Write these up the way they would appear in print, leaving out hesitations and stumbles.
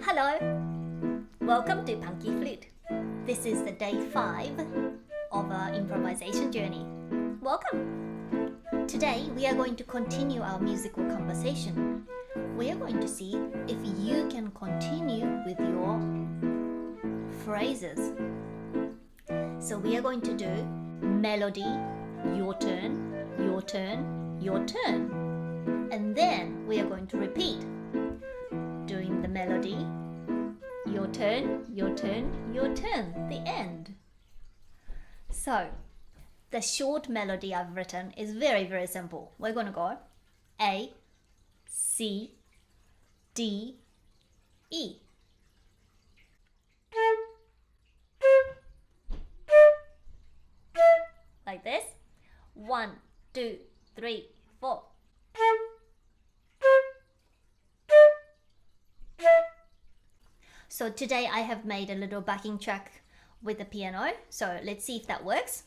Hello! Welcome to Punky Flute. This is the day 5 of our improvisation journey. Welcome! Today we are going to continue our musical conversation. We are going to see if you can continue with your phrases. So we are going to do melody, your turn, your turn, your turn. And then we are going to repeat. Doing the melody, your turn, your turn, your turn, the end. So, the short melody I've written is very simple. We're going to go A, C, D, E. Like this. 1, 2, 3, 4. So today I have made a little backing track with the piano. So let's see if that works.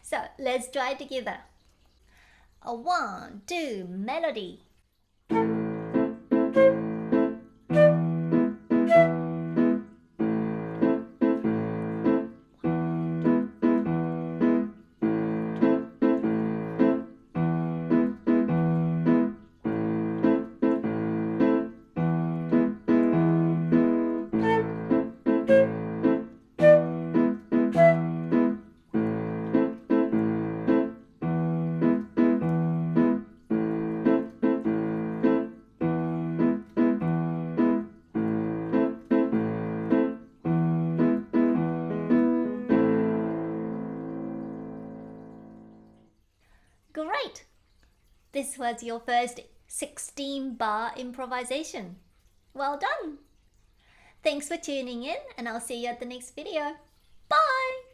So let's try it together. 1, 2, melody. Great! This was your first 16-bar improvisation. Well done! Thanks for tuning in, and I'll see you at the next video. Bye!